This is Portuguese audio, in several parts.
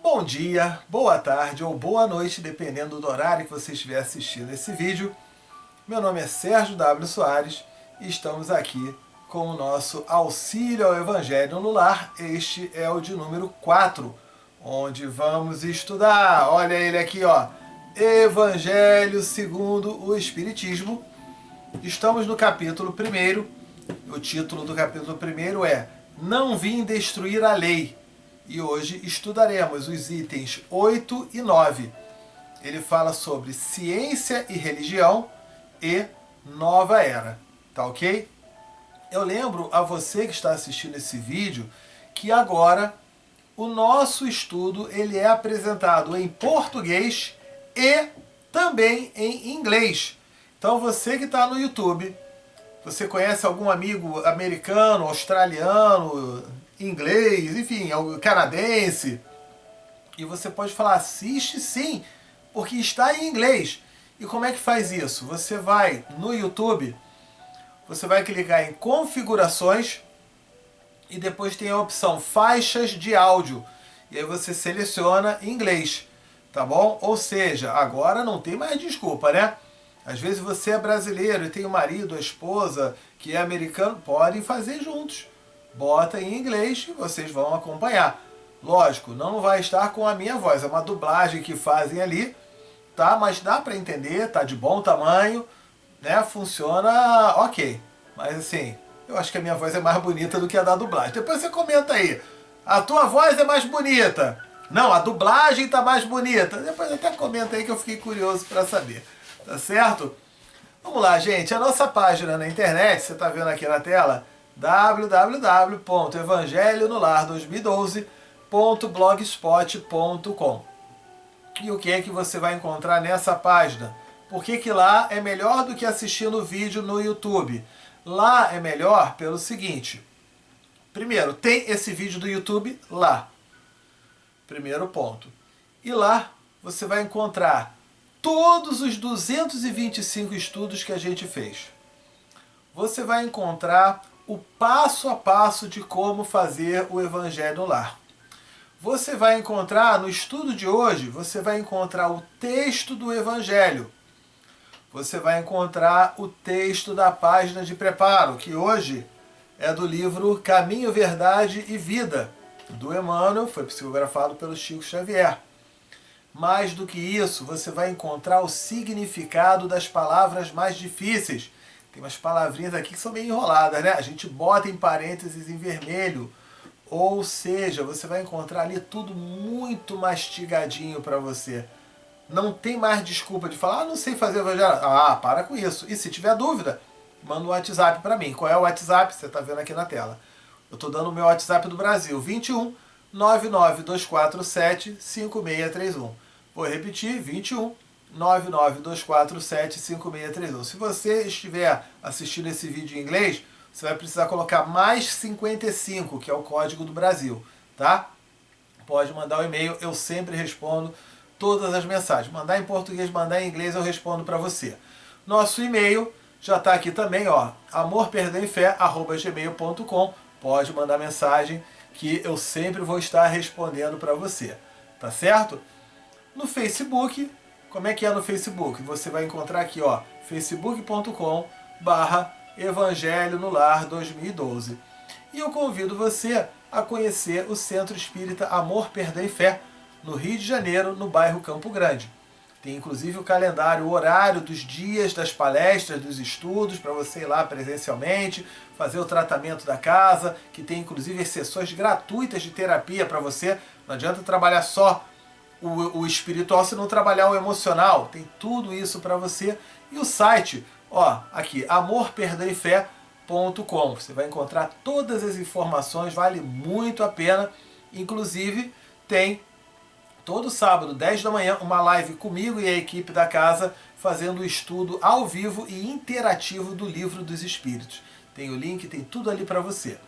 Bom dia, boa tarde ou boa noite, dependendo do horário que você estiver assistindo esse vídeo. Meu nome é Sérgio W. Soares e estamos aqui com o nosso Auxílio ao Evangelho no Lar. Este é o de número 4, onde vamos estudar, olha ele aqui, ó, Evangelho segundo o Espiritismo. Estamos no capítulo 1º, o título do capítulo 1º é Não Vim Destruir a Lei. E hoje estudaremos os itens 8 e 9. Ele fala sobre ciência e religião e nova era. Tá ok? Eu lembro a você que está assistindo esse vídeo que agora o nosso estudo ele é apresentado em português e também em inglês. Então você que está no YouTube, você conhece algum amigo americano, australiano, inglês, enfim, canadense, e você pode falar, assiste sim, porque está em inglês. E como é que faz isso? Você vai no YouTube, você vai clicar em configurações e depois tem a opção faixas de áudio. E aí você seleciona inglês, tá bom? Ou seja, agora não tem mais desculpa, né? Às vezes você é brasileiro e tem o marido, a esposa que é americano, podem fazer juntos. Bota em inglês e vocês vão acompanhar. Lógico, não vai estar com a minha voz, é uma dublagem que fazem ali, tá? Mas dá para entender, tá de bom tamanho, né? Funciona ok. Mas assim, eu acho que a minha voz é mais bonita do que a da dublagem. Depois você comenta aí, a tua voz é mais bonita. Não, a dublagem tá mais bonita. Depois até comenta aí que eu fiquei curioso para saber. Tá certo? Vamos lá, gente. A nossa página na internet, você tá vendo aqui na tela, www.evangelionolar2012.blogspot.com. E o que é que você vai encontrar nessa página? Por que lá é melhor do que assistir no vídeo no YouTube? Lá é melhor pelo seguinte. Primeiro, tem esse vídeo do YouTube lá. Primeiro ponto. E lá você vai encontrar todos os 225 estudos que a gente fez. Você vai encontrar o passo a passo de como fazer o Evangelho no Lar. Você vai encontrar, no estudo de hoje, você vai encontrar o texto do Evangelho. Você vai encontrar o texto da página de preparo, que hoje é do livro Caminho, Verdade e Vida, do Emmanuel, foi psicografado pelo Chico Xavier. Mais do que isso, você vai encontrar o significado das palavras mais difíceis. Tem umas palavrinhas aqui que são meio enroladas, né? A gente bota em parênteses em vermelho. Ou seja, você vai encontrar ali tudo muito mastigadinho para você. Não tem mais desculpa de falar, não sei fazer evangelho. Ah, para com isso. E se tiver dúvida, manda um WhatsApp para mim. Qual é o WhatsApp? Você está vendo aqui na tela. Eu estou dando o meu WhatsApp do Brasil, 21 99247 5631. Vou repetir, 21 99247 5631. Se você estiver assistindo esse vídeo em inglês, você vai precisar colocar mais 55, que é o código do Brasil, tá? Pode mandar o e-mail, eu sempre respondo todas as mensagens. Mandar em português, mandar em inglês, eu respondo para você. Nosso e-mail já está aqui também, ó, amorperdãoefé@gmail.com. Pode mandar mensagem que eu sempre vou estar respondendo para você, tá certo? No Facebook, como é que é no Facebook? Você vai encontrar aqui, ó, facebook.com/Evangelho no Lar 2012. E eu convido você a conhecer o Centro Espírita Amor, Perdão e Fé, no Rio de Janeiro, no bairro Campo Grande. Tem inclusive o calendário, o horário dos dias, das palestras, dos estudos, para você ir lá presencialmente, fazer o tratamento da casa, que tem inclusive sessões gratuitas de terapia para você. Não adianta trabalhar só o espiritual se não trabalhar o emocional. Tem tudo isso para você. E o site, ó, aqui, amorperdãoefé.com. Você vai encontrar todas as informações, vale muito a pena. Inclusive, tem todo sábado, 10 da manhã, uma live comigo e a equipe da casa fazendo o estudo ao vivo e interativo do Livro dos Espíritos. Tem o link, tem tudo ali para você.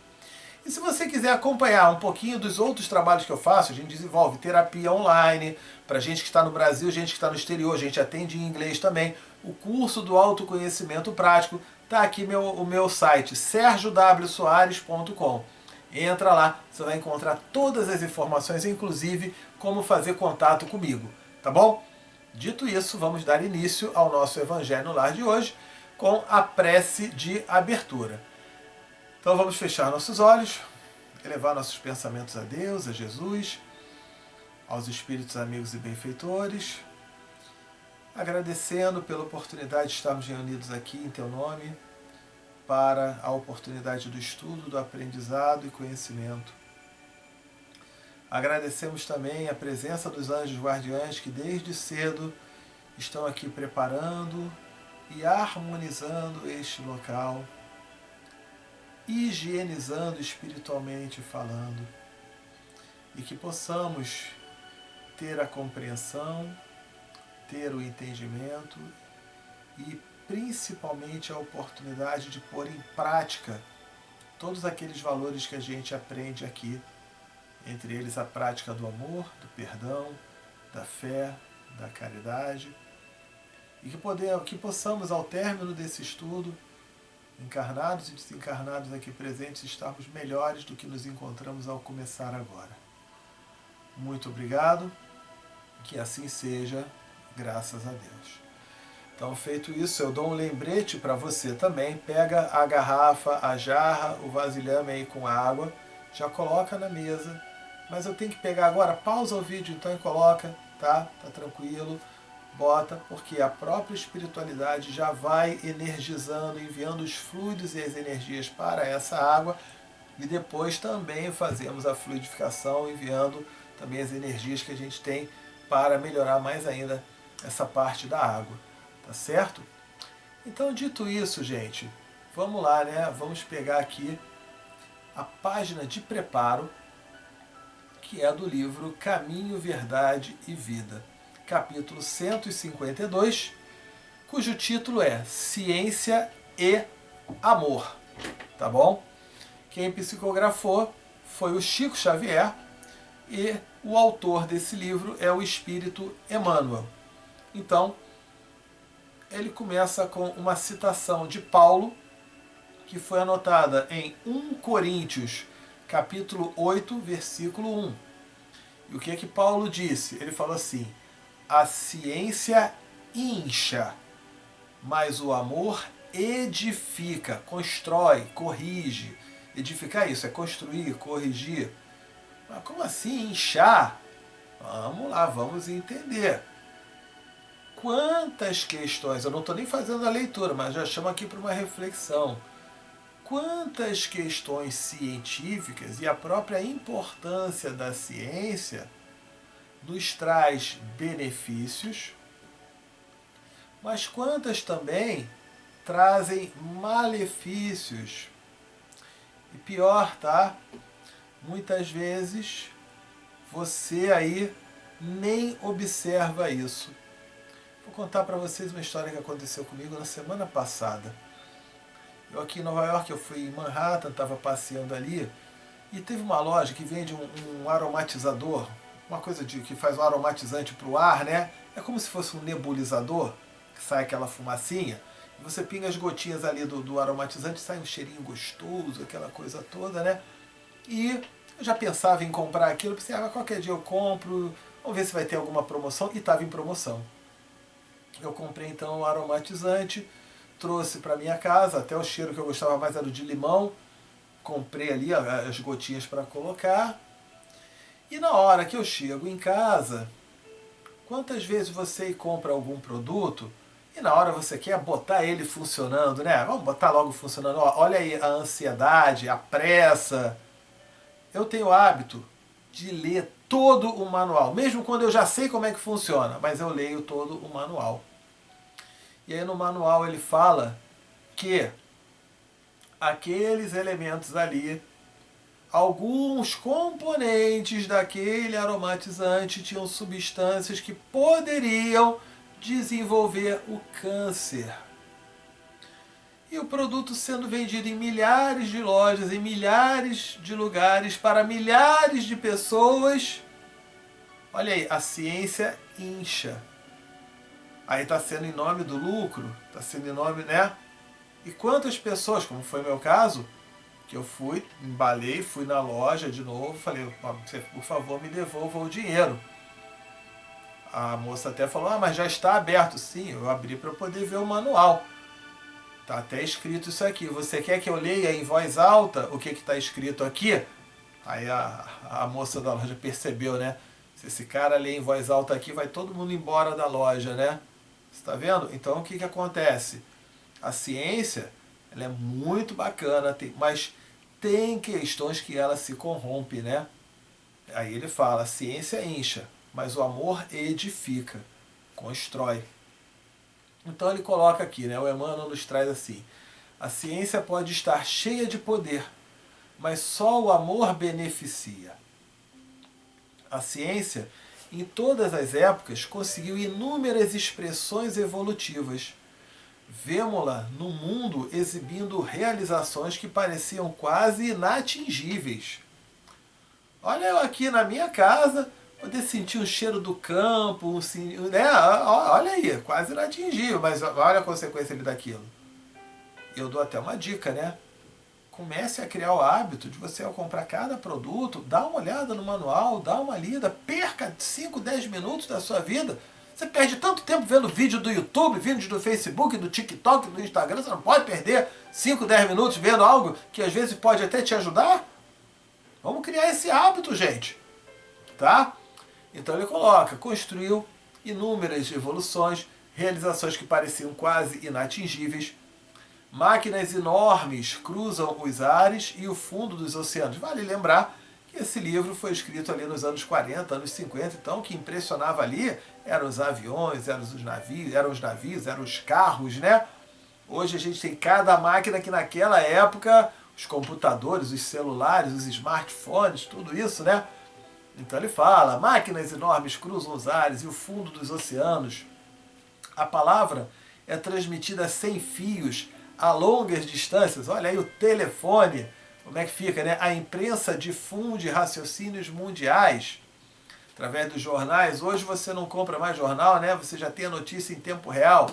E se você quiser acompanhar um pouquinho dos outros trabalhos que eu faço, a gente desenvolve terapia online, para gente que está no Brasil, gente que está no exterior, a gente atende em inglês também. O curso do autoconhecimento prático, está aqui o meu site, sergiowsoares.com. Entra lá, você vai encontrar todas as informações, inclusive como fazer contato comigo, tá bom? Dito isso, vamos dar início ao nosso Evangelho no Lar de hoje com a prece de abertura. Então vamos fechar nossos olhos, elevar nossos pensamentos a Deus, a Jesus, aos espíritos amigos e benfeitores, agradecendo pela oportunidade de estarmos reunidos aqui em Teu nome, para a oportunidade do estudo, do aprendizado e conhecimento. Agradecemos também a presença dos anjos guardiães que desde cedo estão aqui preparando e harmonizando este local, higienizando espiritualmente falando, e que possamos ter a compreensão, ter o entendimento e principalmente a oportunidade de pôr em prática todos aqueles valores que a gente aprende aqui, entre eles a prática do amor, do perdão, da fé, da caridade, e que possamos, ao término desse estudo, encarnados e desencarnados aqui presentes, estarmos melhores do que nos encontramos ao começar agora. Muito obrigado, que assim seja, graças a Deus. Então, feito isso, eu dou um lembrete para você também. Pega a garrafa, a jarra, o vasilhame aí com água, já coloca na mesa. Mas eu tenho que pegar agora, pausa o vídeo então e coloca, tá? Tá tranquilo, bota, porque a própria espiritualidade já vai energizando, enviando os fluidos e as energias para essa água. E depois também fazemos a fluidificação, enviando também as energias que a gente tem para melhorar mais ainda essa parte da água. Tá certo? Então, dito isso, gente, vamos lá, né? Vamos pegar aqui a página de preparo, que é do livro Caminho, Verdade e Vida, capítulo 152, cujo título é Ciência e Amor, tá bom? Quem psicografou foi o Chico Xavier e o autor desse livro é o Espírito Emmanuel. Então, ele começa com uma citação de Paulo, que foi anotada em 1 Coríntios, capítulo 8, versículo 1. E o que é que Paulo disse? Ele falou assim: a ciência incha, mas o amor edifica, constrói, corrige. Edificar isso é construir, corrigir. Mas como assim inchar? Vamos lá, vamos entender. Quantas questões, eu não estou nem fazendo a leitura, mas já chamo aqui para uma reflexão. Quantas questões científicas e a própria importância da ciência nos traz benefícios, mas quantas também trazem malefícios. E pior, tá? Muitas vezes você aí nem observa isso. Vou contar para vocês uma história que aconteceu comigo na semana passada. Eu aqui em Nova York, eu fui em Manhattan, estava passeando ali, e teve uma loja que vende um aromatizador, uma coisa que faz um aromatizante para o ar, né? É como se fosse um nebulizador, que sai aquela fumacinha, e você pinga as gotinhas ali do aromatizante, sai um cheirinho gostoso, aquela coisa toda, né? E eu já pensava em comprar aquilo, pensei, qualquer dia eu compro, vamos ver se vai ter alguma promoção, e estava em promoção. Eu comprei então o aromatizante, trouxe para minha casa, até o cheiro que eu gostava mais era o de limão, comprei ali as gotinhas para colocar, e na hora que eu chego em casa, quantas vezes você compra algum produto e na hora você quer botar ele funcionando, né? Vamos botar logo funcionando, olha aí a ansiedade, a pressa. Eu tenho o hábito de ler todo o manual, mesmo quando eu já sei como é que funciona, mas eu leio todo o manual. E aí no manual ele fala que aqueles elementos ali, alguns componentes daquele aromatizante tinham substâncias que poderiam desenvolver o câncer. E o produto sendo vendido em milhares de lojas, em milhares de lugares, para milhares de pessoas. Olha aí, a ciência incha. Aí está sendo em nome do lucro, está sendo em nome, né? E quantas pessoas, como foi meu caso, Que eu fui, embalei, fui na loja de novo, falei, você, por favor, me devolva o dinheiro. A moça até falou, mas já está aberto. Sim, eu abri para poder ver o manual. Tá até escrito isso aqui. Você quer que eu leia em voz alta o que está escrito aqui? Aí a moça da loja percebeu, né? Se esse cara ler em voz alta aqui, vai todo mundo embora da loja, né? Você está vendo? Então o que acontece? A ciência, ela é muito bacana, mas tem questões que ela se corrompe, né? Aí ele fala, a ciência incha, mas o amor edifica, constrói. Então ele coloca aqui, né? O Emmanuel nos traz assim, a ciência pode estar cheia de poder, mas só o amor beneficia. A ciência, em todas as épocas, conseguiu inúmeras expressões evolutivas. Vemo-la no mundo exibindo realizações que pareciam quase inatingíveis. Olha eu aqui na minha casa, poder sentir o cheiro do campo, né? Olha aí, quase inatingível, mas olha a consequência daquilo. Eu dou até uma dica, né? Comece a criar o hábito de você, ao comprar cada produto, dá uma olhada no manual, dá uma lida, perca 5, 10 minutos da sua vida. Você perde tanto tempo vendo vídeo do YouTube, vídeo do Facebook, do TikTok, do Instagram, você não pode perder 5, 10 minutos vendo algo que às vezes pode até te ajudar? Vamos criar esse hábito, gente. Tá? Então ele coloca, construiu inúmeras evoluções, realizações que pareciam quase inatingíveis. Máquinas enormes cruzam os ares e o fundo dos oceanos. Vale lembrar que esse livro foi escrito ali nos anos 40, anos 50, então o que impressionava ali eram os aviões, eram os navios, eram os carros, né? Hoje a gente tem cada máquina que naquela época, os computadores, os celulares, os smartphones, tudo isso, né? Então ele fala, máquinas enormes cruzam os ares e o fundo dos oceanos. A palavra é transmitida sem fios, a longas distâncias. Olha aí o telefone, como é que fica, né? A imprensa difunde raciocínios mundiais através dos jornais. Hoje você não compra mais jornal, né? Você já tem a notícia em tempo real.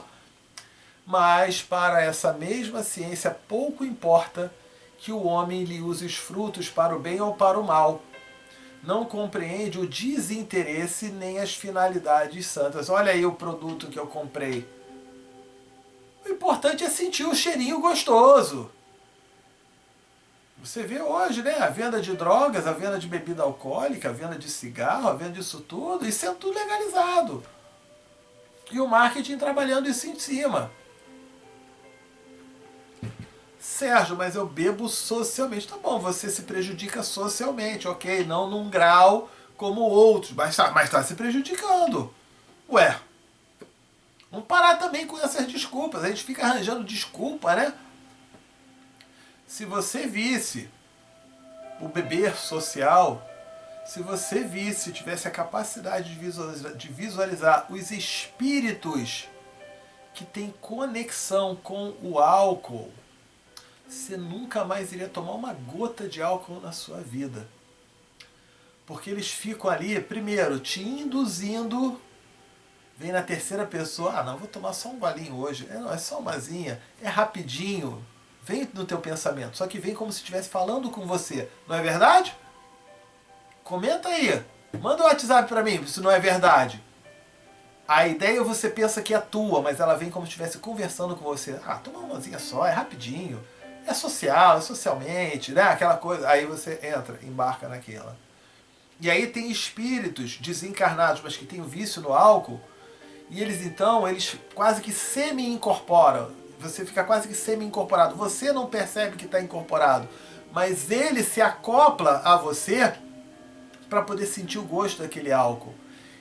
Mas para essa mesma ciência pouco importa que o homem lhe use os frutos para o bem ou para o mal. Não compreende o desinteresse nem as finalidades santas. Olha aí o produto que eu comprei. O importante é sentir o cheirinho gostoso. Você vê hoje, né, a venda de drogas, a venda de bebida alcoólica, a venda de cigarro, a venda disso tudo, isso é tudo legalizado. E o marketing trabalhando isso em cima. Sérgio, mas eu bebo socialmente. Tá bom, você se prejudica socialmente, ok? Não num grau como outros, mas tá se prejudicando. Ué, vamos parar também com essas desculpas. A gente fica arranjando desculpa, né? Se você visse o beber social, se você visse, tivesse a capacidade de visualizar os espíritos que têm conexão com o álcool, você nunca mais iria tomar uma gota de álcool na sua vida. Porque eles ficam ali, primeiro, te induzindo. Vem na terceira pessoa, não, vou tomar só um golinho hoje. Não, é só umazinha, é rapidinho. Vem no teu pensamento, só que vem como se estivesse falando com você. Não é verdade? Comenta aí. Manda um WhatsApp pra mim, se não é verdade. A ideia você pensa que é tua, mas ela vem como se estivesse conversando com você. Toma uma umazinha só, é rapidinho. É social, é socialmente, né? Aquela coisa. Aí você entra, embarca naquela. E aí tem espíritos desencarnados, mas que têm o vício no álcool. E eles então, eles quase que semi-incorporam. Você fica quase que semi-incorporado. Você não percebe que está incorporado. Mas ele se acopla a você para poder sentir o gosto daquele álcool.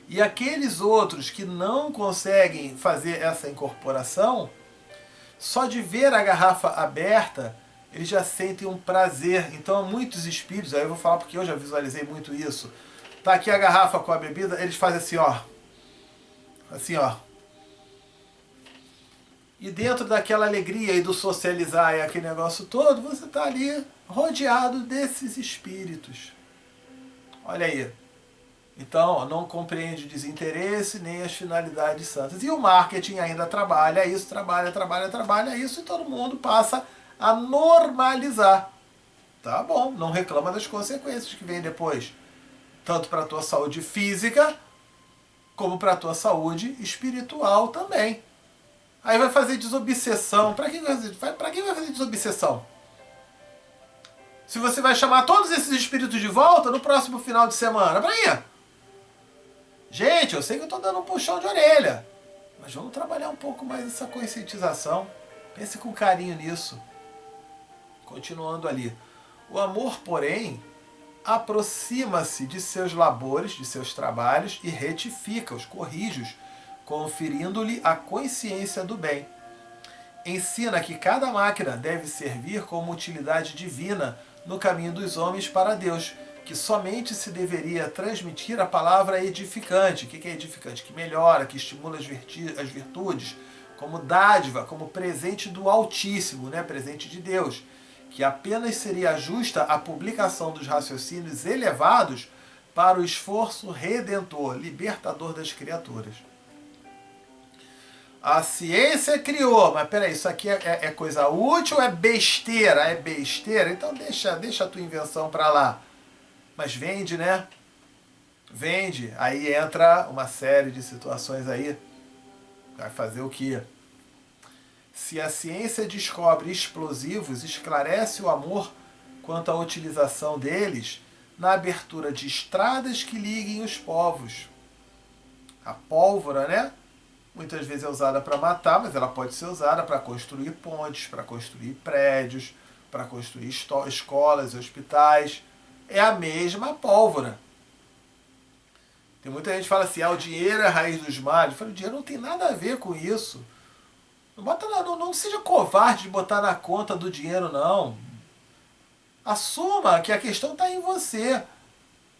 E aqueles outros que não conseguem fazer essa incorporação, só de ver a garrafa aberta, eles já sentem um prazer. Então muitos espíritos, aí eu vou falar porque eu já visualizei muito isso. Tá aqui a garrafa com a bebida, eles fazem assim, ó. Assim, ó. E dentro daquela alegria e do socializar e aquele negócio todo, você está ali rodeado desses espíritos. Olha aí. Então, não compreende o desinteresse nem as finalidades santas. E o marketing ainda trabalha isso, trabalha isso, e todo mundo passa a normalizar. Tá bom, não reclama das consequências que vêm depois. Tanto para a tua saúde física, como para a tua saúde espiritual também. Aí vai fazer desobsessão. Para quem vai fazer desobsessão? Se você vai chamar todos esses espíritos de volta no próximo final de semana, para quê? Gente, eu sei que eu estou dando um puxão de orelha, mas vamos trabalhar um pouco mais essa conscientização. Pense com carinho nisso. Continuando ali. O amor, porém, aproxima-se de seus labores, de seus trabalhos e retifica-os, corrige-os, conferindo-lhe a consciência do bem. Ensina que cada máquina deve servir como utilidade divina no caminho dos homens para Deus, que somente se deveria transmitir a palavra edificante. O que é edificante? Que melhora, que estimula as virtudes, como dádiva, como presente do Altíssimo, né? Presente de Deus, que apenas seria justa a publicação dos raciocínios elevados para o esforço redentor, libertador das criaturas. A ciência criou, mas peraí, isso aqui é coisa útil ou é besteira? É besteira? Então deixa a tua invenção para lá. Mas vende, né? Vende. Aí entra uma série de situações aí. Vai fazer o quê? Se a ciência descobre explosivos, esclarece o amor quanto à utilização deles na abertura de estradas que liguem os povos. A pólvora, né? Muitas vezes é usada para matar, mas ela pode ser usada para construir pontes, para construir prédios, para construir escolas, hospitais. É a mesma pólvora. Tem muita gente que fala assim, o dinheiro é a raiz dos males. Eu falo, o dinheiro não tem nada a ver com isso. Não seja covarde de botar na conta do dinheiro, não. Assuma que a questão está em você.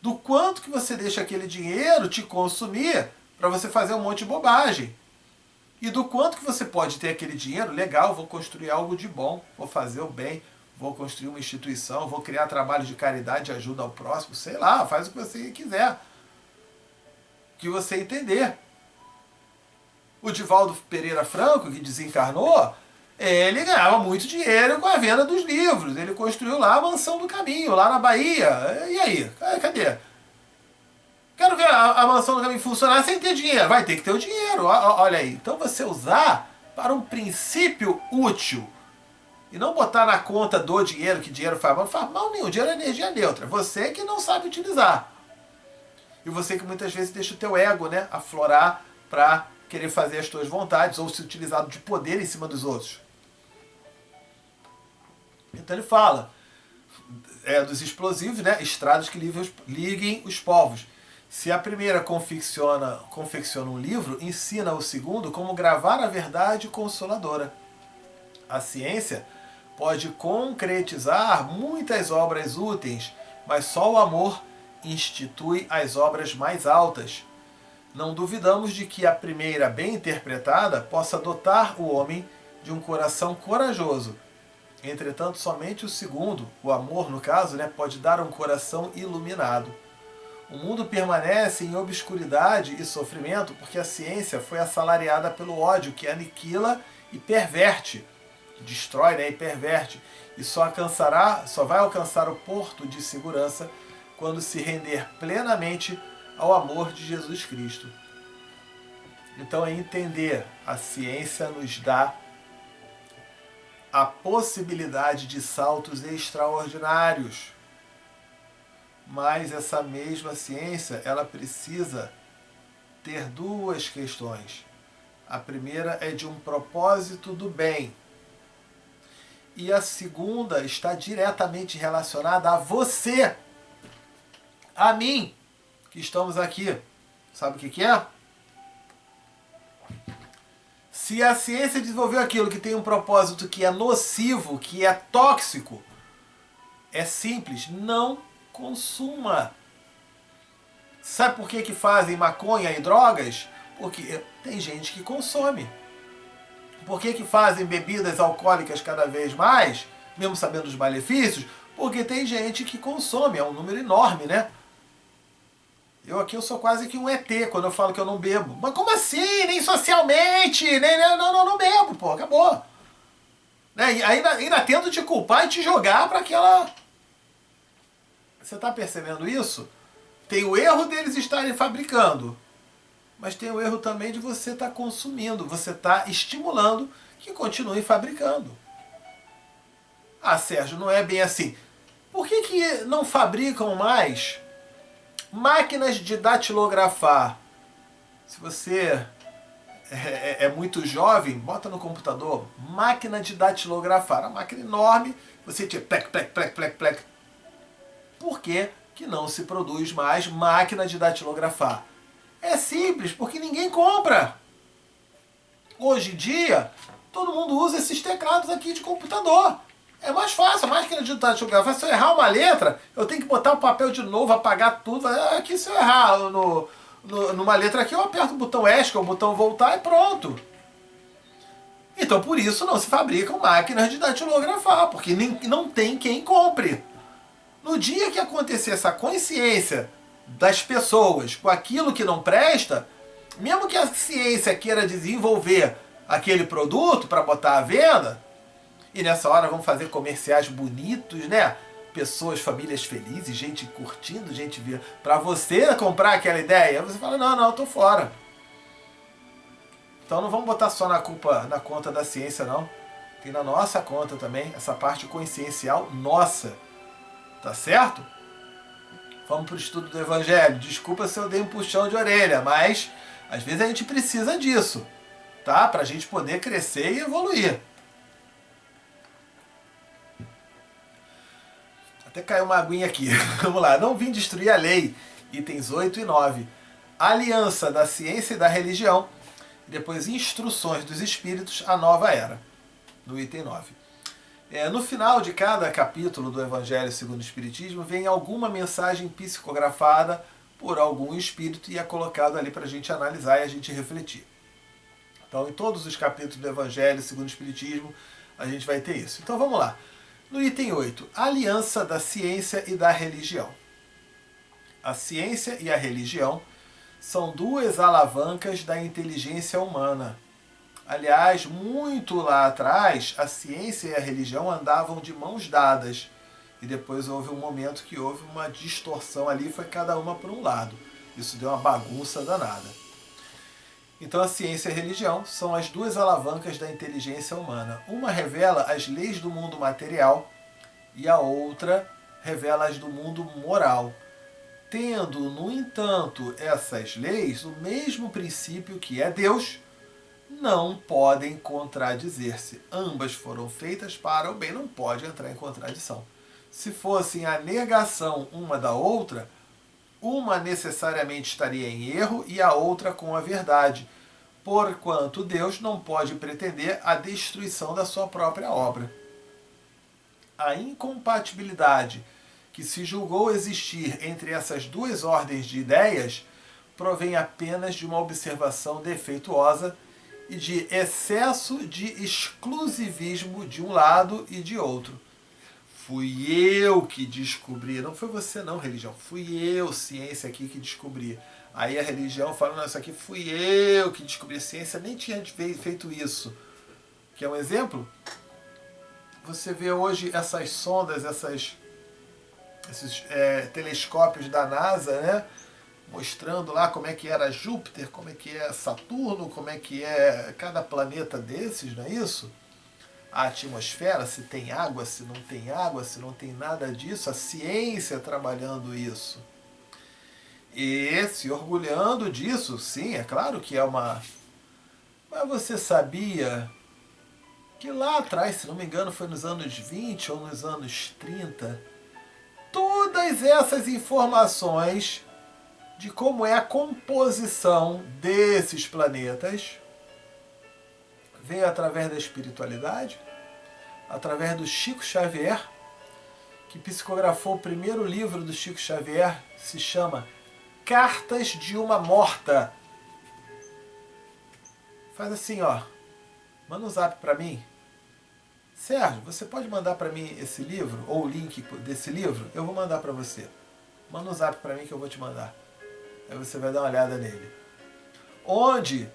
Do quanto que você deixa aquele dinheiro te consumir para você fazer um monte de bobagem. E do quanto que você pode ter aquele dinheiro, legal, vou construir algo de bom, vou fazer o bem, vou construir uma instituição, vou criar trabalho de caridade, de ajuda ao próximo, sei lá, faz o que você quiser. O que você entender. O Divaldo Pereira Franco, que desencarnou, ele ganhava muito dinheiro com a venda dos livros. Ele construiu lá a Mansão do Caminho, lá na Bahia. E aí? Cadê? Quero ver a Mansão do Caminho funcionar sem ter dinheiro. Vai ter que ter o dinheiro. Olha aí. Então você usar para um princípio útil. E não botar na conta do dinheiro, que dinheiro faz mal. Não faz mal nenhum. Dinheiro é energia neutra. Você que não sabe utilizar. E você que muitas vezes deixa o teu ego, né, aflorar para querer fazer as tuas vontades ou se utilizar de poder em cima dos outros. Então ele fala dos explosivos, né, estradas que liguem os povos. Se a primeira confecciona um livro, ensina o segundo como gravar a verdade consoladora. A ciência pode concretizar muitas obras úteis, mas só o amor institui as obras mais altas. Não duvidamos de que a primeira, bem interpretada, possa dotar o homem de um coração corajoso. Entretanto, somente o segundo, o amor no caso, né, pode dar um coração iluminado. O mundo permanece em obscuridade e sofrimento porque a ciência foi assalariada pelo ódio que aniquila e perverte, destrói, né, e perverte, e só vai alcançar o porto de segurança quando se render plenamente ao amor de Jesus Cristo. Então é entender, a ciência nos dá a possibilidade de saltos extraordinários. Mas essa mesma ciência, ela precisa ter duas questões. A primeira é de um propósito do bem. E a segunda está diretamente relacionada a você, a mim, que estamos aqui. Sabe o que é? Se a ciência desenvolveu aquilo que tem um propósito que é nocivo, que é tóxico, é simples, não consuma. Sabe por que fazem maconha e drogas? Porque tem gente que consome. Por que fazem bebidas alcoólicas cada vez mais, mesmo sabendo dos malefícios? Porque tem gente que consome, é um número enorme, né? Eu sou quase que um ET quando eu falo que eu não bebo. Mas como assim? Nem socialmente? Não bebo, pô, acabou. Né? E ainda tento te culpar e te jogar para aquela Você está percebendo isso? Tem o erro deles estarem fabricando, mas tem o erro também de você estar consumindo. Você está estimulando que continuem fabricando. Ah, Sérgio, não é bem assim. Por que não fabricam mais máquinas de datilografar? Se você é muito jovem, bota no computador, máquina de datilografar. Uma máquina enorme, você tinha plec, plec, plec, plec, plec. Por que não se produz mais máquina de datilografar? É simples, porque ninguém compra. Hoje em dia, todo mundo usa esses teclados aqui de computador. É mais fácil, a máquina de datilografar, se eu errar uma letra, eu tenho que botar o papel de novo, apagar tudo. Aqui se eu errar numa letra aqui, eu aperto o botão ESC, o botão voltar e pronto. Então por isso não se fabricam máquinas de datilografar, porque não tem quem compre. No dia que acontecer essa consciência das pessoas com aquilo que não presta, mesmo que a ciência queira desenvolver aquele produto para botar à venda, e nessa hora vão fazer comerciais bonitos, né? Pessoas, famílias felizes, gente curtindo, gente vendo. Para você comprar aquela ideia, você fala, não, eu tô fora. Então não vamos botar só na conta da ciência, não. Tem na nossa conta também, essa parte consciencial nossa. Tá certo? Vamos para o estudo do Evangelho. Desculpa se eu dei um puxão de orelha, mas às vezes a gente precisa disso, tá? Para a gente poder crescer e evoluir. Até caiu uma aguinha aqui. Vamos lá. Não vim destruir a lei. Itens 8 e 9. Aliança da ciência e da religião. Depois, instruções dos espíritos, a nova era. No item 9. No final de cada capítulo do Evangelho segundo o Espiritismo, vem alguma mensagem psicografada por algum espírito e é colocado ali para a gente analisar e a gente refletir. Então, em todos os capítulos do Evangelho segundo o Espiritismo, a gente vai ter isso. Então, vamos lá. No item 8, aliança da ciência e da religião. A ciência e a religião são duas alavancas da inteligência humana. Aliás, muito lá atrás, a ciência e a religião andavam de mãos dadas. E depois houve um momento que houve uma distorção ali, foi cada uma por um lado. Isso deu uma bagunça danada. Então a ciência e a religião são as duas alavancas da inteligência humana. Uma revela as leis do mundo material e a outra revela as do mundo moral. Tendo, no entanto, essas leis, o mesmo princípio que é Deus, não podem contradizer-se. Ambas foram feitas para o bem, não pode entrar em contradição. Se fossem a negação uma da outra, uma necessariamente estaria em erro e a outra com a verdade, porquanto Deus não pode pretender a destruição da sua própria obra. A incompatibilidade que se julgou existir entre essas duas ordens de ideias provém apenas de uma observação defeituosa e de excesso de exclusivismo de um lado e de outro. Fui eu que descobri, não foi você não, religião, fui eu, ciência aqui, que descobri. Aí a religião fala, não, isso aqui fui eu que descobri, a ciência nem tinha feito isso. Quer um exemplo? Você vê hoje essas sondas, esses telescópios da NASA, né? Mostrando lá como é que era Júpiter, como é que é Saturno, como é que é cada planeta desses, não é isso? A atmosfera, se tem água, se não tem água, se não tem nada disso, a ciência trabalhando isso. E se orgulhando disso, sim, é claro que é uma... Mas você sabia que lá atrás, se não me engano, foi nos anos 20 ou nos anos 30, todas essas informações de como é a composição desses planetas veio através da espiritualidade, através do Chico Xavier, que psicografou o primeiro livro do Chico Xavier, se chama Cartas de uma Morta. Faz assim, ó, manda um zap para mim. Sérgio, você pode mandar para mim esse livro, ou o link desse livro? Eu vou mandar para você. Manda um zap para mim que eu vou te mandar. Aí você vai dar uma olhada nele. Onde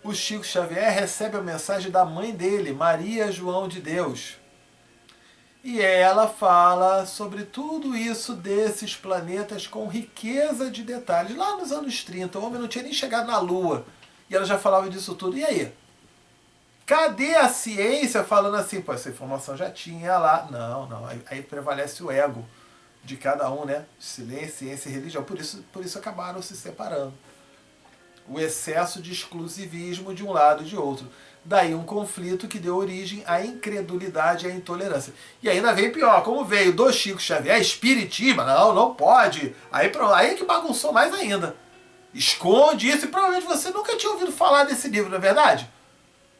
o Chico Xavier recebe a mensagem da mãe dele, Maria João de Deus. E ela fala sobre tudo isso desses planetas com riqueza de detalhes. Lá nos anos 30, o homem não tinha nem chegado na Lua. E ela já falava disso tudo. E aí? Cadê a ciência falando assim, pô, essa informação já tinha lá. Não, não. Aí prevalece o ego de cada um, né? Silêncio, ciência e religião. Por isso acabaram se separando. O excesso de exclusivismo de um lado e de outro. Daí um conflito que deu origem à incredulidade e à intolerância. E ainda veio pior, como veio do Chico Xavier, espiritismo, não pode. Aí é que bagunçou mais ainda. Esconde isso e provavelmente você nunca tinha ouvido falar desse livro, não é verdade?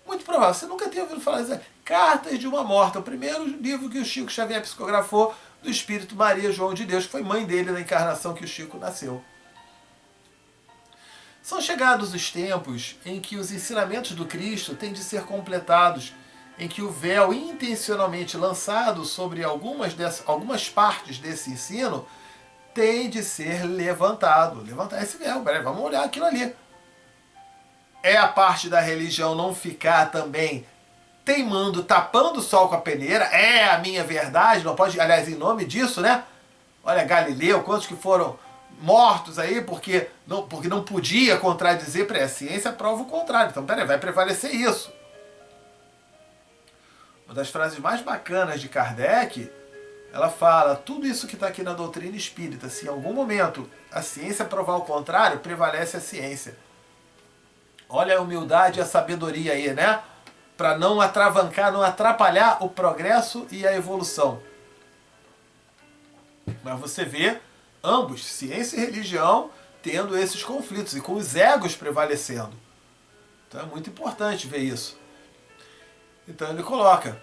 Muito provável, você nunca tinha ouvido falar disso. Cartas de uma Morta, o primeiro livro que o Chico Xavier psicografou do Espírito Maria João de Deus, que foi mãe dele na encarnação que o Chico nasceu. São chegados os tempos em que os ensinamentos do Cristo têm de ser completados, em que o véu intencionalmente lançado sobre algumas partes desse ensino tem de ser levantado. Levantar esse véu, vamos olhar aquilo ali. É a parte da religião não ficar também teimando, tapando o sol com a peneira, é a minha verdade, não pode, aliás, em nome disso, né? Olha, Galileu, quantos que foram mortos aí porque não podia contradizer, a ciência prova o contrário. Então, peraí, vai prevalecer isso. Uma das frases mais bacanas de Kardec, ela fala, tudo isso que está aqui na doutrina espírita, se em algum momento a ciência provar o contrário, prevalece a ciência. Olha a humildade e a sabedoria aí, né? Para não atravancar, não atrapalhar o progresso e a evolução. Mas você vê ambos, ciência e religião, tendo esses conflitos e com os egos prevalecendo. Então é muito importante ver isso. Então ele coloca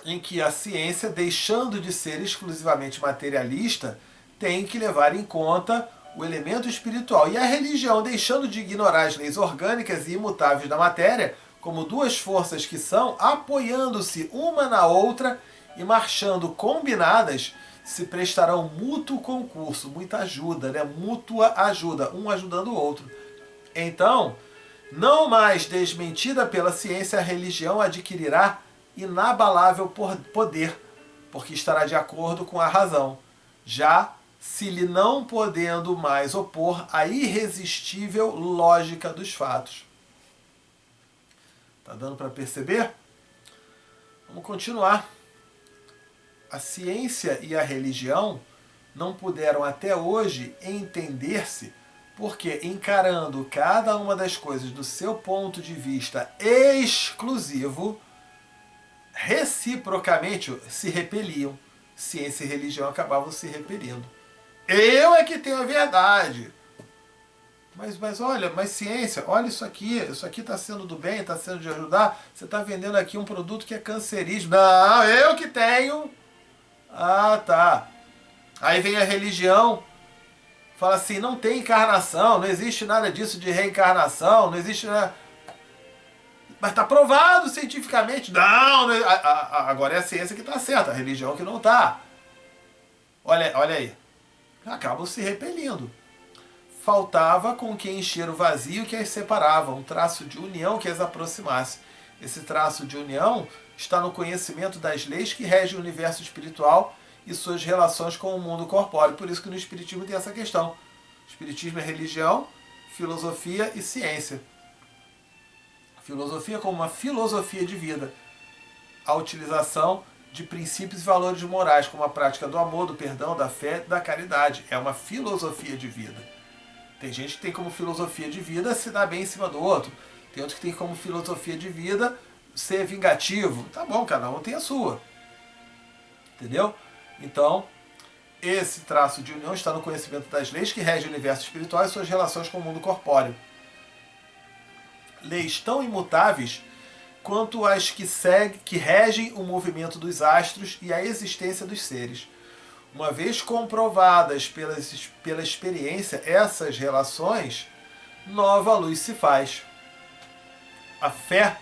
em que a ciência, deixando de ser exclusivamente materialista, tem que levar em conta o elemento espiritual. E a religião, deixando de ignorar as leis orgânicas e imutáveis da matéria, como duas forças que são, apoiando-se uma na outra e marchando combinadas, se prestarão mútuo concurso, muita ajuda, né? Mútua ajuda, um ajudando o outro. Então, não mais desmentida pela ciência, a religião adquirirá inabalável poder, porque estará de acordo com a razão, já se lhe não podendo mais opor a irresistível lógica dos fatos. Tá dando para perceber? Vamos continuar. A ciência e a religião não puderam até hoje entender-se porque, encarando cada uma das coisas do seu ponto de vista exclusivo, reciprocamente se repeliam. Ciência e religião acabavam se repelindo. Eu é que tenho a verdade. Mas olha, ciência, olha isso aqui está sendo do bem, está sendo de ajudar, você está vendendo aqui um produto que é cancerígeno. Não, eu que tenho. Ah, tá. Aí vem a religião, fala assim, não tem encarnação, não existe nada disso de reencarnação, não existe nada. Mas está provado cientificamente. Não, agora é a ciência que está certa, a religião que não está. Olha aí. Acabam se repelindo. Faltava com que encher o vazio que as separava, um traço de união que as aproximasse. Esse traço de união está no conhecimento das leis que regem o universo espiritual e suas relações com o mundo corpóreo. Por isso que no Espiritismo tem essa questão. O Espiritismo é religião, filosofia e ciência. Filosofia como uma filosofia de vida. A utilização de princípios e valores morais, como a prática do amor, do perdão, da fé, da caridade. É uma filosofia de vida. Tem gente que tem como filosofia de vida se dar bem em cima do outro. Tem outro que tem como filosofia de vida ser vingativo. Tá bom, cada um tem a sua. Entendeu? Então, esse traço de união está no conhecimento das leis que regem o universo espiritual e suas relações com o mundo corpóreo. Leis tão imutáveis quanto as que regem o movimento dos astros e a existência dos seres. Uma vez comprovadas pela experiência essas relações, nova luz se faz. A fé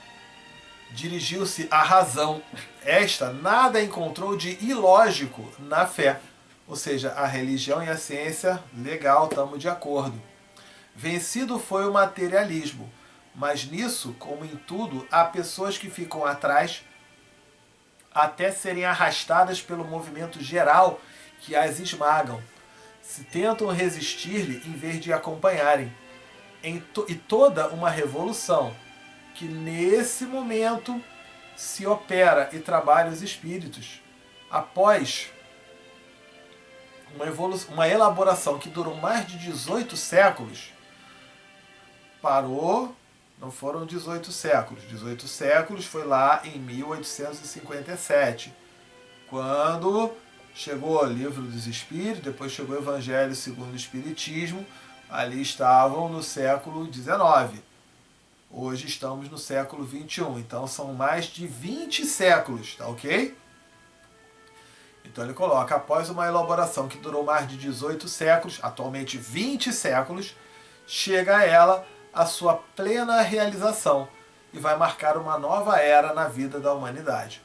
dirigiu-se à razão. Esta nada encontrou de ilógico na fé. Ou seja, a religião e a ciência, legal, estamos de acordo. Vencido foi o materialismo. Mas nisso, como em tudo, há pessoas que ficam atrás até serem arrastadas pelo movimento geral que as esmagam, se tentam resistir-lhe em vez de acompanharem, e toda uma revolução que nesse momento se opera e trabalha os espíritos, após uma elaboração que durou mais de 18 séculos, parou, não foram 18 séculos. 18 séculos foi lá em 1857, quando chegou o Livro dos Espíritos, depois chegou o Evangelho segundo o Espiritismo, ali estavam no século XIX. Hoje estamos no século XXI, então são mais de 20 séculos, tá ok? Então ele coloca, após uma elaboração que durou mais de 18 séculos, atualmente 20 séculos, chega a ela a sua plena realização e vai marcar uma nova era na vida da humanidade.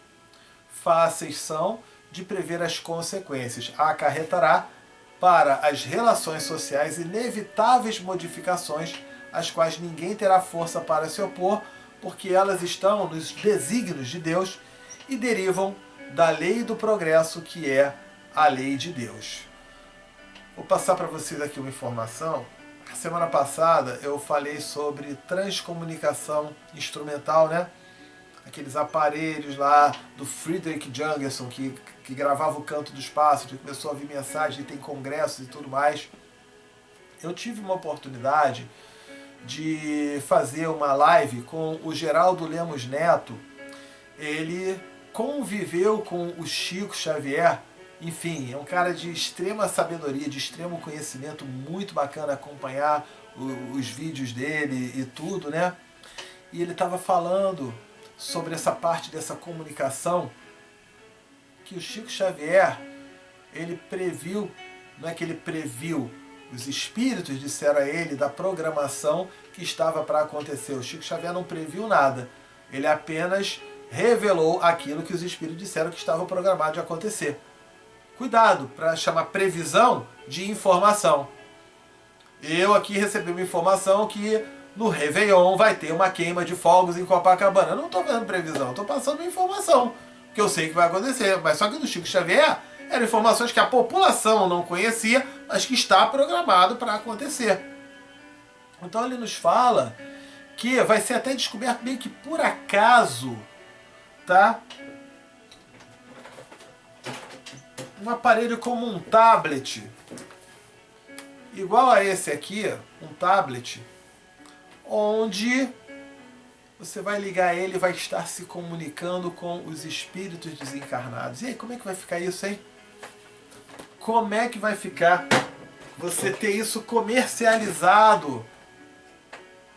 Fáceis são de prever as consequências, acarretará para as relações sociais inevitáveis modificações, às quais ninguém terá força para se opor, porque elas estão nos desígnios de Deus e derivam da lei do progresso, que é a lei de Deus. Vou passar para vocês aqui uma informação. Semana passada eu falei sobre transcomunicação instrumental, né? Aqueles aparelhos lá do Frederick Jungelsson que gravava o canto dos pássaros, que começou a vir mensagem, tem congressos e tudo mais. Eu tive uma oportunidade de fazer uma live com o Geraldo Lemos Neto. Ele conviveu com o Chico Xavier, enfim, é um cara de extrema sabedoria, de extremo conhecimento, muito bacana acompanhar os vídeos dele e tudo, né? E ele estava falando sobre essa parte dessa comunicação, que o Chico Xavier, ele previu, não é que ele previu, os espíritos disseram a ele da programação que estava para acontecer. O Chico Xavier não previu nada, ele apenas revelou aquilo que os espíritos disseram que estava programado de acontecer. Cuidado para chamar previsão de informação. Eu aqui recebi uma informação que no Réveillon vai ter uma queima de fogos em Copacabana. Eu não estou vendo previsão, estou passando uma informação que eu sei que vai acontecer. Mas só que do Chico Xavier eram informações que a população não conhecia, mas que está programado para acontecer. Então ele nos fala que vai ser até descoberto meio que por acaso, tá? Um aparelho como um tablet, igual a esse aqui, um tablet, onde você vai ligar ele e vai estar se comunicando com os espíritos desencarnados. E aí, como é que vai ficar isso, hein? Como é que vai ficar você ter isso comercializado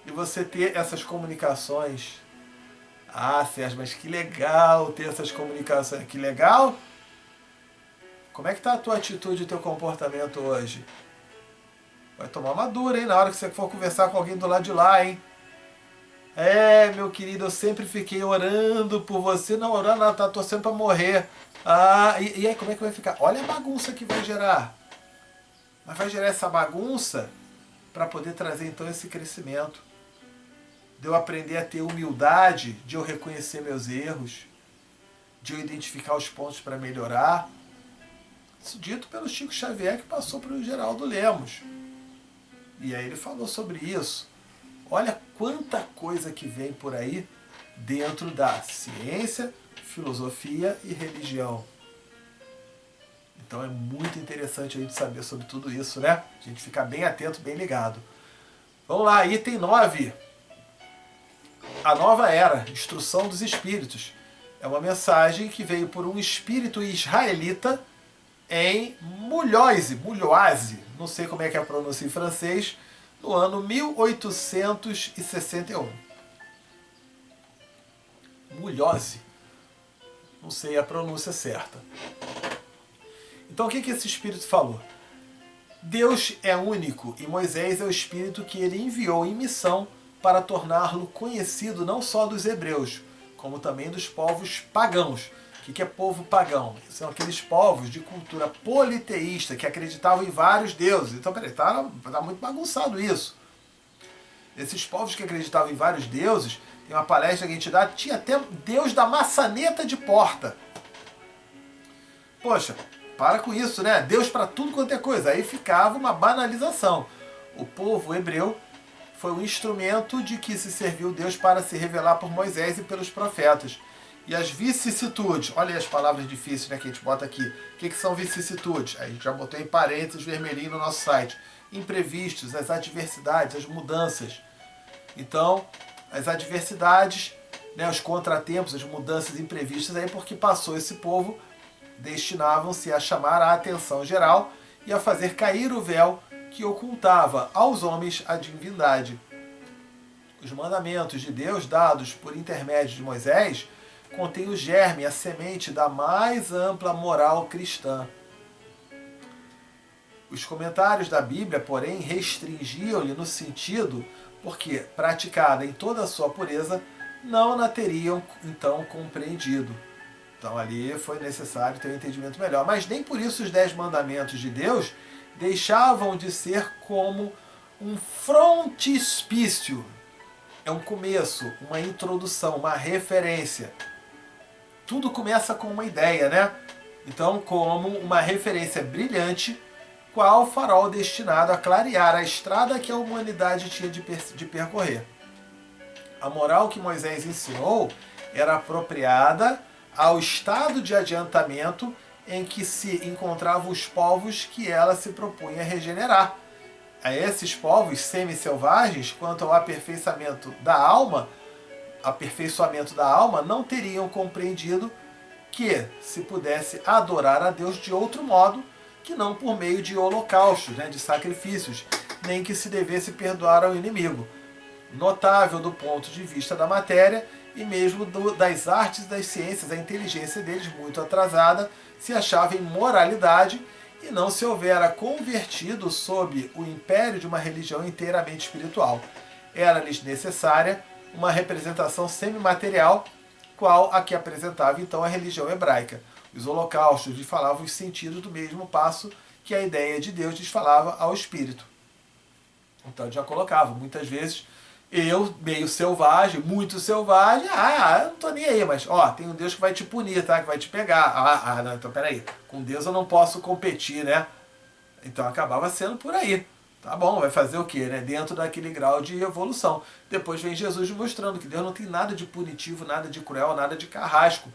e você ter essas comunicações? Ah, Sérgio, mas que legal ter essas comunicações. Que legal? Como é que está a tua atitude e o teu comportamento hoje? Vai tomar uma dura, hein? Na hora que você for conversar com alguém do lado de lá, hein? É, meu querido, eu sempre fiquei orando por você. Não, orando, ela tá torcendo para morrer. Ah, e aí, como é que vai ficar? Olha a bagunça que vai gerar. Mas vai gerar essa bagunça para poder trazer, então, esse crescimento. De eu aprender a ter humildade, de eu reconhecer meus erros, de eu identificar os pontos para melhorar. Isso dito pelo Chico Xavier, que passou pelo Geraldo Lemos. E aí ele falou sobre isso. Olha quanta coisa que vem por aí dentro da ciência, filosofia e religião. Então é muito interessante a gente saber sobre tudo isso, né? A gente ficar bem atento, bem ligado. Vamos lá, item 9. A nova era, instrução dos espíritos. É uma mensagem que veio por um espírito israelita em Mulhoise, não sei como é que é a pronúncia em francês, no ano 1861. Mulhoise, não sei a pronúncia certa. Então o que esse espírito falou? Deus é único e Moisés é o espírito que ele enviou em missão para torná-lo conhecido não só dos hebreus, como também dos povos pagãos. O que é povo pagão? São aqueles povos de cultura politeísta que acreditavam em vários deuses. Então, peraí, tá muito bagunçado isso. Esses povos que acreditavam em vários deuses, tem uma palestra que a gente dá, tinha até Deus da maçaneta de porta. Poxa, para com isso, né? Deus para tudo quanto é coisa. Aí ficava uma banalização. O povo hebreu foi um instrumento de que se serviu Deus para se revelar por Moisés e pelos profetas. E as vicissitudes, olha aí as palavras difíceis, né, que a gente bota aqui. O que são vicissitudes? A gente já botou em parênteses vermelhinho no nosso site. Imprevistos, as adversidades, as mudanças. Então, as adversidades, né, os contratempos, as mudanças imprevistas, aí porque passou esse povo, destinavam-se a chamar a atenção geral e a fazer cair o véu que ocultava aos homens a divindade. Os mandamentos de Deus, dados por intermédio de Moisés, contêm o germe, a semente da mais ampla moral cristã. Os comentários da Bíblia, porém, restringiam-lhe no sentido porque, praticada em toda a sua pureza, não na teriam, então, compreendido. Então ali foi necessário ter um entendimento melhor. Mas nem por isso os 10 mandamentos de Deus deixavam de ser como um frontispício. É um começo, uma introdução, uma referência. Tudo começa com uma ideia, né? Então, como uma referência brilhante, qual farol destinado a clarear a estrada que a humanidade tinha de percorrer. A moral que Moisés ensinou era apropriada ao estado de adiantamento em que se encontravam os povos que ela se propunha regenerar. A esses povos semi-selvagens, quanto ao aperfeiçoamento da alma, não teriam compreendido que se pudesse adorar a Deus de outro modo que não por meio de holocaustos, né, de sacrifícios, nem que se devesse perdoar ao inimigo. Notável do ponto de vista da matéria e mesmo das artes e das ciências, a inteligência deles, muito atrasada, se achava em moralidade e não se houvera convertido sob o império de uma religião inteiramente espiritual. Era-lhes necessária uma representação semimaterial, qual a que apresentava então a religião hebraica. Os holocaustos lhes falavam os sentidos do mesmo passo que a ideia de Deus lhes falava ao espírito. Então já colocava, muitas vezes, eu, meio selvagem, muito selvagem, eu não tô nem aí, mas tem um Deus que vai te punir, tá? Que vai te pegar. Não, então peraí, com Deus eu não posso competir, né? Então acabava sendo por aí. Tá bom, vai fazer o quê, né? Dentro daquele grau de evolução. Depois vem Jesus mostrando que Deus não tem nada de punitivo, nada de cruel, nada de carrasco.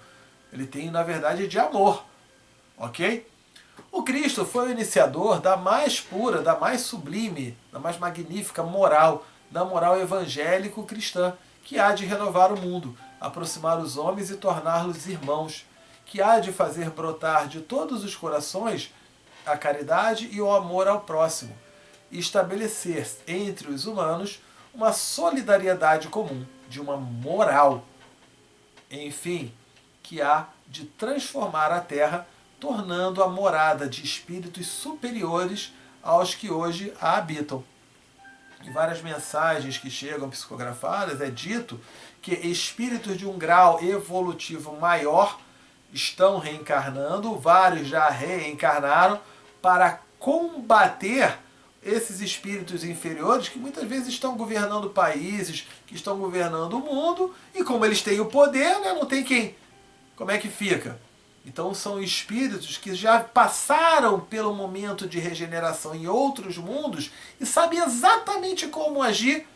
Ele tem, na verdade, de amor. Ok? O Cristo foi o iniciador da mais pura, da mais sublime, da mais magnífica moral, da moral evangélico-cristã, que há de renovar o mundo, aproximar os homens e torná-los irmãos, que há de fazer brotar de todos os corações a caridade e o amor ao próximo, e estabelecer entre os humanos uma solidariedade comum, de uma moral, enfim, que há de transformar a Terra, tornando a morada de espíritos superiores aos que hoje a habitam. Em várias mensagens que chegam psicografadas é dito que espíritos de um grau evolutivo maior estão reencarnando, vários já reencarnaram, para combater esses espíritos inferiores que muitas vezes estão governando países, que estão governando o mundo, e como eles têm o poder, né, não tem quem. Como é que fica? Então são espíritos que já passaram pelo momento de regeneração em outros mundos e sabem exatamente como agir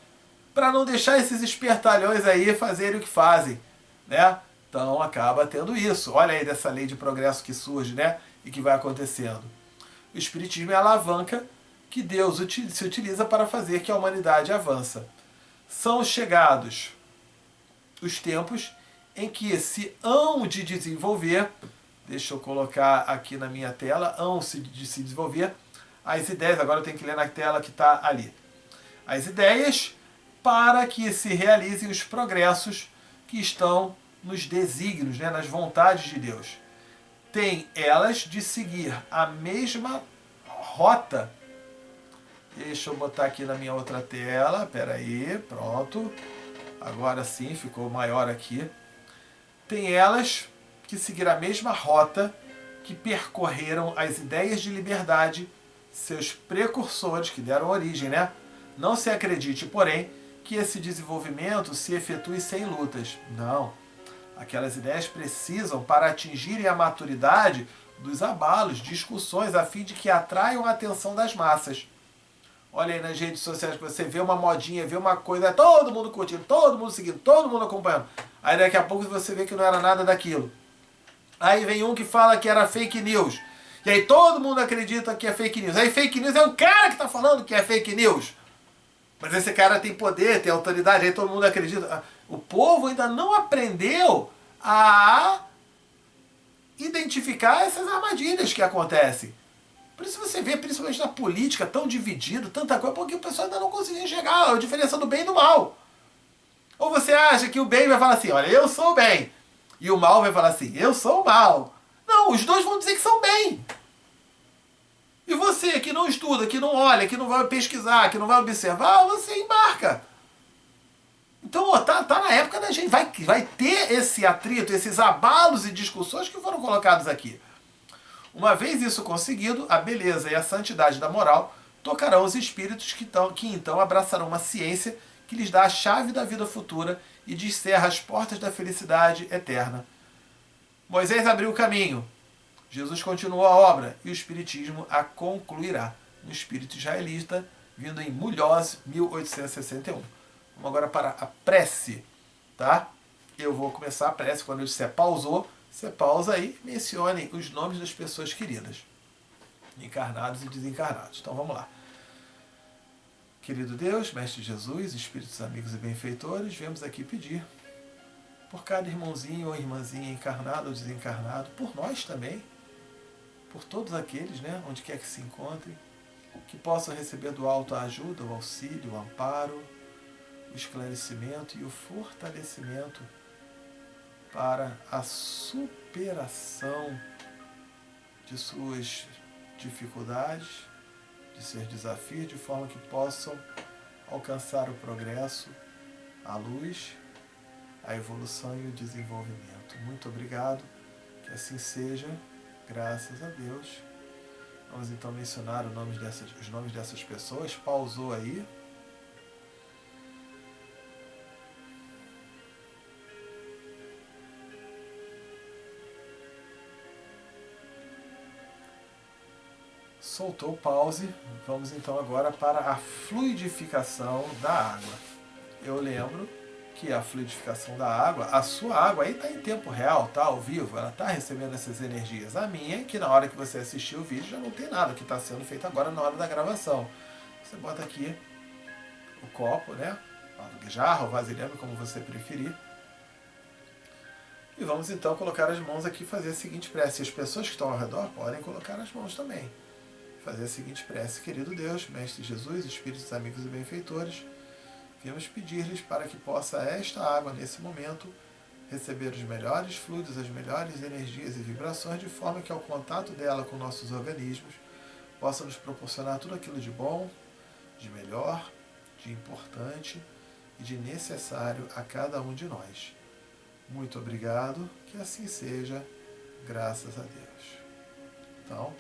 para não deixar esses espertalhões aí fazerem o que fazem, né? Então acaba tendo isso. Olha aí dessa lei de progresso que surge, né? E que vai acontecendo. O Espiritismo é a alavanca que Deus se utiliza para fazer que a humanidade avança. São chegados os tempos em que se hão de desenvolver, deixa eu colocar aqui na minha tela, hão de se desenvolver as ideias, agora eu tenho que ler na tela que está ali. As ideias para que se realizem os progressos que estão nos desígnios, né, nas vontades de Deus. Tem elas de seguir a mesma rota. Deixa eu botar aqui na minha outra tela, peraí, pronto. Agora sim, ficou maior aqui. Tem elas que seguir a mesma rota que percorreram as ideias de liberdade, seus precursores que deram origem, né? Não se acredite, porém, que esse desenvolvimento se efetue sem lutas. Não. Aquelas ideias precisam, para atingirem a maturidade, dos abalos, discussões, a fim de que atraiam a atenção das massas. Olha aí nas redes sociais que você vê uma modinha, vê uma coisa, todo mundo curtindo, todo mundo seguindo, todo mundo acompanhando. Aí daqui a pouco você vê que não era nada daquilo. Aí vem um que fala que era fake news. E aí todo mundo acredita que é fake news. Aí fake news é um cara que está falando que é fake news. Mas esse cara tem poder, tem autoridade, aí todo mundo acredita. O povo ainda não aprendeu a identificar essas armadilhas que acontecem. Por isso você vê, principalmente na política, tão dividido, tanta coisa, porque o pessoal ainda não conseguiu enxergar a diferença do bem e do mal. Ou você acha que o bem vai falar assim, olha, eu sou o bem. E o mal vai falar assim, eu sou o mal. Não, os dois vão dizer que são bem. E você que não estuda, que não olha, que não vai pesquisar, que não vai observar, você embarca. Então, tá na época da gente, vai ter esse atrito, esses abalos e discussões que foram colocados aqui. Uma vez isso conseguido, a beleza e a santidade da moral tocarão os espíritos que então abraçarão uma ciência que lhes dá a chave da vida futura e descerra as portas da felicidade eterna. Moisés abriu o caminho, Jesus continuou a obra e o Espiritismo a concluirá. No espírito israelita, vindo em Mulhouse, 1861. Vamos agora para a prece, tá? Eu vou começar a prece quando eu disser pausou. Você pausa aí, mencione os nomes das pessoas queridas, encarnados e desencarnados. Então vamos lá. Querido Deus, Mestre Jesus, Espíritos amigos e benfeitores, viemos aqui pedir por cada irmãozinho ou irmãzinha encarnado ou desencarnado, por nós também, por todos aqueles, né, onde quer que se encontrem, que possam receber do alto a ajuda, o auxílio, o amparo, o esclarecimento e o fortalecimento para a superação de suas dificuldades, de seus desafios, de forma que possam alcançar o progresso, a luz, a evolução e o desenvolvimento. Muito obrigado, que assim seja, graças a Deus. Vamos então mencionar os nomes dessas pessoas. Pausou aí. Soltou o pause. Vamos então agora para a fluidificação da água. Eu lembro que a fluidificação da água, a sua água aí está em tempo real, está ao vivo, ela está recebendo essas energias. A minha, que na hora que você assistir o vídeo já não tem nada, que está sendo feito agora na hora da gravação. Você bota aqui o copo, né? A jarra, o vasilhame, como você preferir. E vamos então colocar as mãos aqui e fazer a seguinte prece. As pessoas que estão ao redor podem colocar as mãos também. Fazer a seguinte prece. Querido Deus, Mestre Jesus, Espíritos amigos e benfeitores, viemos pedir-lhes para que possa esta água, nesse momento, receber os melhores fluidos, as melhores energias e vibrações, de forma que, ao contato dela com nossos organismos, possa nos proporcionar tudo aquilo de bom, de melhor, de importante e de necessário a cada um de nós. Muito obrigado, que assim seja, graças a Deus. Então,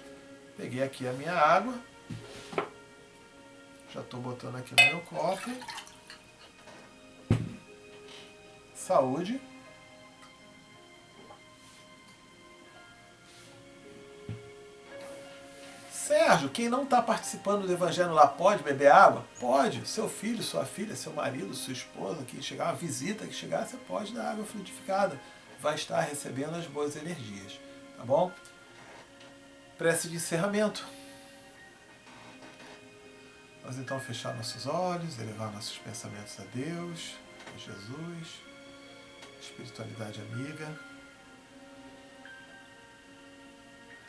peguei aqui a minha água, já estou botando aqui no meu copo. Saúde. Sérgio, quem não está participando do Evangelho lá pode beber água? Pode. Seu filho, sua filha, seu marido, sua esposa, quem chegar, uma visita que chegar, você pode dar água fluidificada. Vai estar recebendo as boas energias. Tá bom? Prece de encerramento. Vamos então fechar nossos olhos, elevar nossos pensamentos a Deus, a Jesus, espiritualidade amiga,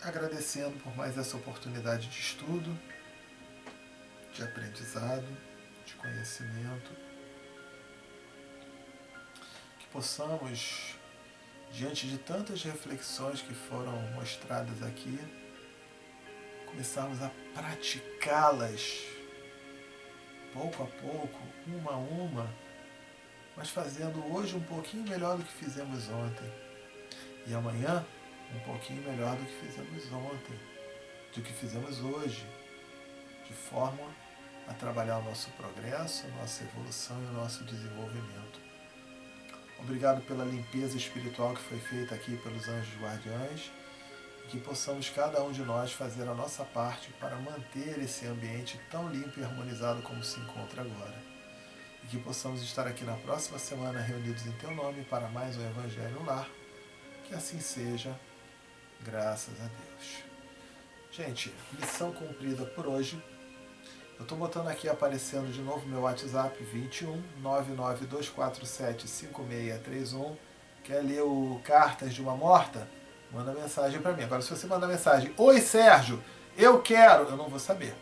agradecendo por mais essa oportunidade de estudo, de aprendizado, de conhecimento, que possamos, diante de tantas reflexões que foram mostradas aqui, começarmos a praticá-las pouco a pouco, uma a uma, mas fazendo hoje um pouquinho melhor do que fizemos ontem. E amanhã, um pouquinho melhor do que fizemos ontem, do que fizemos hoje, de forma a trabalhar o nosso progresso, a nossa evolução e o nosso desenvolvimento. Obrigado pela limpeza espiritual que foi feita aqui pelos anjos guardiães. E que possamos cada um de nós fazer a nossa parte para manter esse ambiente tão limpo e harmonizado como se encontra agora. E que possamos estar aqui na próxima semana reunidos em Teu nome para mais um Evangelho no Lar. Que assim seja, graças a Deus. Gente, missão cumprida por hoje. Eu estou botando aqui aparecendo de novo meu WhatsApp 21 99247 5631. Quer ler o Cartas de uma Morta? Manda mensagem para mim. Agora, se você mandar mensagem, oi Sérgio, eu quero, eu não vou saber.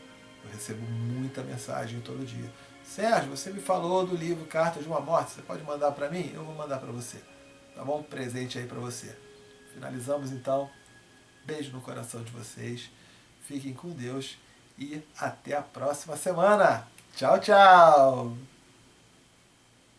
Eu recebo muita mensagem todo dia. Sérgio, você me falou do livro Cartas de uma Morta, você pode mandar para mim? Eu vou mandar para você. Tá bom? Presente aí para você. Finalizamos então. Beijo no coração de vocês. Fiquem com Deus e até a próxima semana. Tchau, tchau!